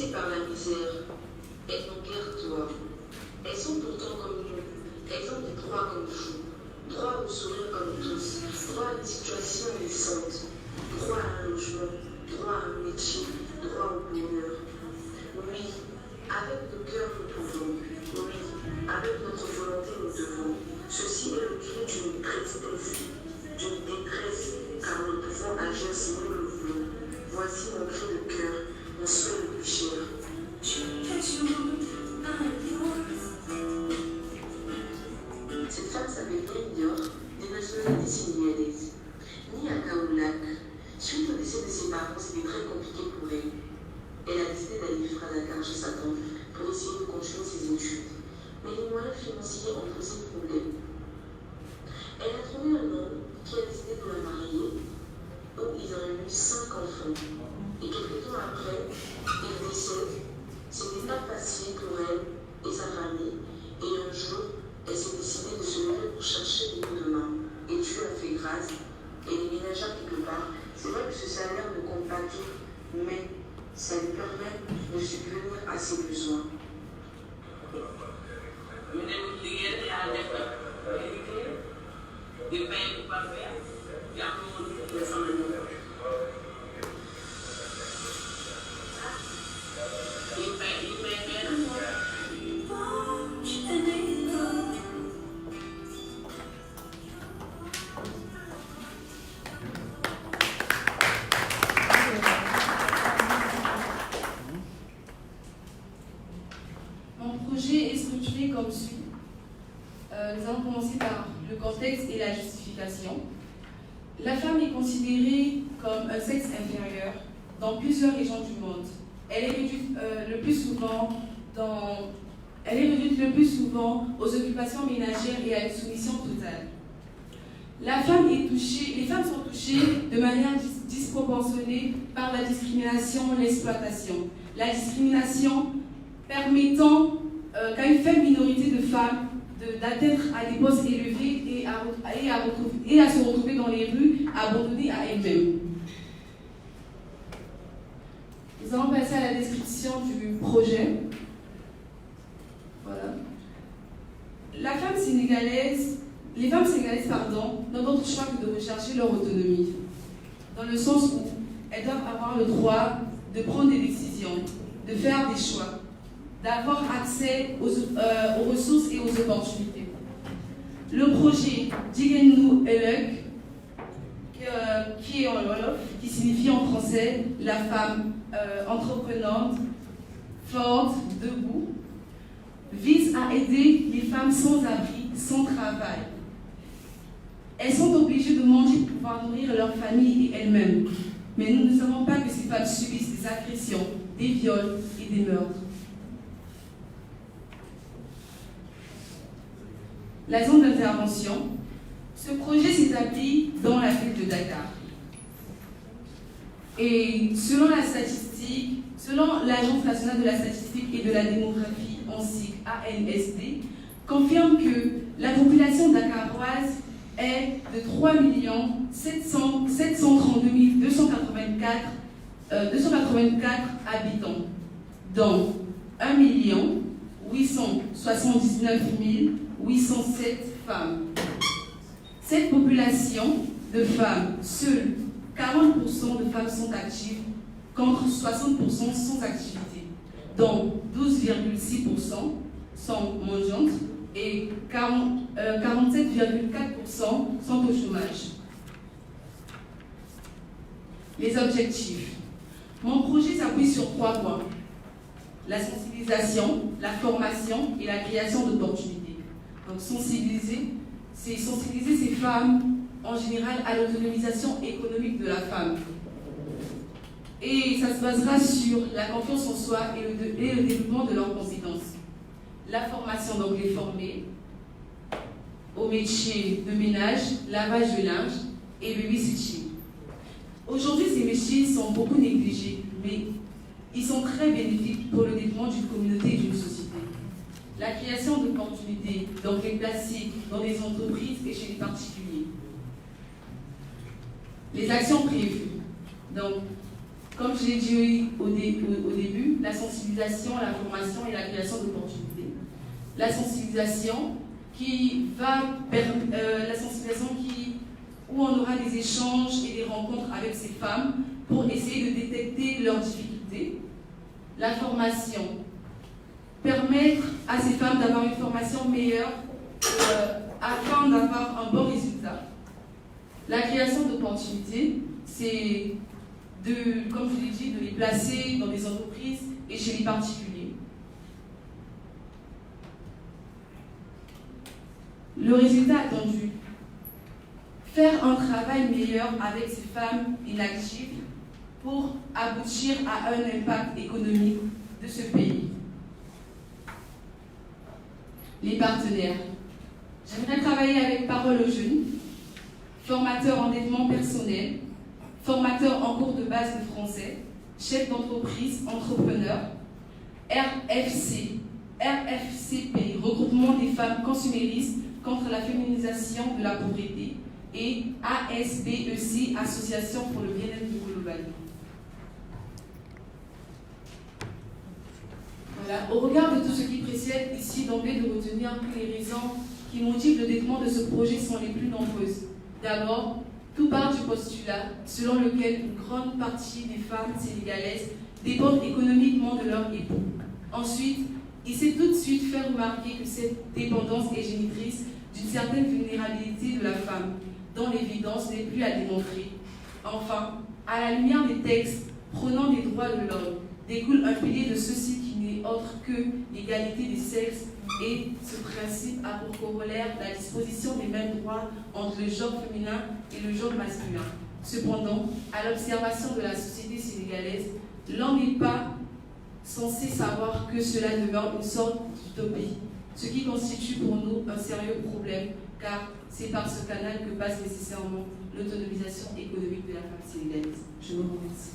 Oppressées par la misère, elles n'ont guère tort. Elles sont pourtant comme nous. Elles ont des droits comme vous. Droit au sourire comme tous. Droit à une situation décente. Droit à un logement. Droit à un métier. Droit au bonheur. Oui, avec nos cœurs nous pouvons. Oui, avec notre volonté nous devons. Ceci est le cri d'une tristesse, d'une détresse, car nous pouvons agir si nous le voulons. Voici mon cri de cœur, mon souhait le plus cher. Cette femme s'appelle Lénior, des nationalités sénégalaises. Née à Kaolack, suite au décès de ses parents, c'était très compliqué pour elle. Elle a décidé d'aller vivre à Dakar chez sa tante pour essayer de continuer ses études. Mais les moyens financiers ont posé problème. Elle a trouvé un homme qui a décidé de la marier, où ils auraient eu 5 enfants. Et quelques temps après, il décède. C'était pas facile pour elle et sa famille. Et un jour, elle s'est décidée de se lever pour chercher des coups de main. Et Dieu a fait grâce. Elle déménagea quelque part. C'est vrai que ce salaire ne compte pas tout, mais ça lui permet de subvenir à ses besoins. Mon projet est structuré comme suit. Nous allons commencer par le contexte et la justification. La femme est considérée comme un sexe inférieur dans plusieurs régions du monde. Elle est réduite le plus souvent aux occupations ménagères et à une soumission totale. Les femmes sont touchées de manière disproportionnée par la discrimination, l'exploitation. La discrimination permettant qu'à une faible minorité de femmes d'atteindre à des postes élevés et à se retrouver dans les rues, abandonnées à elles-mêmes. Nous allons passer à la description du projet. Voilà. Les femmes sénégalaises, n'ont d'autre choix que de rechercher leur autonomie, dans le sens où elles doivent avoir le droit de prendre des décisions, de faire des choix, d'avoir accès aux ressources et aux opportunités. Le projet Jigenu Elek, qui est en Wolof, qui signifie en français la femme entreprenante, forte, debout, vise à aider les femmes sans abri, sans travail. Elles sont obligées de manger pour pouvoir nourrir leur famille et elles-mêmes. Mais nous ne savons pas que ces femmes subissent des agressions, des viols et des meurtres. La zone d'intervention. Ce projet s'établit dans la ville de Dakar. Et selon l'Agence nationale de la statistique et de la démographie, en sigle ANSD, confirme que la population dakaroise est de 3 732 284 habitants, dont 1 879 807 femmes. Cette population de femmes, seules 40% de femmes sont actives, contre 60% sans activité, dont 12,6% sont mangeantes et 47,4% sont au chômage. Les objectifs. Mon projet s'appuie sur 3 points. La sensibilisation, la formation et la création d'opportunités. Donc sensibiliser ces femmes en général à l'autonomisation économique de la femme. Et ça se basera sur la confiance en soi et le développement de leurs compétences. La formation, donc les former au métier de ménage, lavage de linge et babysitting. Aujourd'hui, ces métiers sont beaucoup négligés, mais ils sont très bénéfiques pour le développement d'une communauté et d'une société. La création d'opportunités, donc les placer dans les entreprises et chez les particuliers. Les actions prévues. Donc, Comme je l'ai dit au début, la sensibilisation, la formation et la création d'opportunités. La sensibilisation où on aura des échanges et des rencontres avec ces femmes pour essayer de détecter leurs difficultés. La formation, permettre à ces femmes d'avoir une formation meilleure afin d'avoir un bon résultat. La création d'opportunités, c'est comme je l'ai dit, de les placer dans des entreprises et chez les particuliers. Le résultat attendu, faire un travail meilleur avec ces femmes inactives pour aboutir à un impact économique de ce pays. Les partenaires. J'aimerais travailler avec Parole aux jeunes, formateurs en développement personnel, formateurs en cours de base de français, chefs d'entreprise, entrepreneurs, RFCP, regroupement des femmes consuméristes contre la féminisation de la pauvreté, et ASBEC, Association pour le bien-être global. Voilà. Au regard de tout ce qui précède, ici d'emblée de retenir que les raisons qui motivent le développement de ce projet sont les plus nombreuses. D'abord, tout part du postulat selon lequel une grande partie des femmes sénégalaises dépendent économiquement de leur époux. Ensuite, il s'est tout de suite fait remarquer que cette dépendance est génitrice d'une certaine vulnérabilité de la femme, dont l'évidence n'est plus à démontrer. Enfin, à la lumière des textes prônant les droits de l'homme, découle un pilier de ceci qui n'est autre que l'égalité des sexes, et ce principe a pour corollaire la disposition des mêmes droits entre le genre féminin et le genre masculin. Cependant, à l'observation de la société sénégalaise, l'on n'est pas censé savoir que cela demeure une sorte d'utopie, ce qui constitue pour nous un sérieux problème, car c'est par ce canal que passe nécessairement l'autonomisation économique de la femme sénégalaise. Je vous remercie.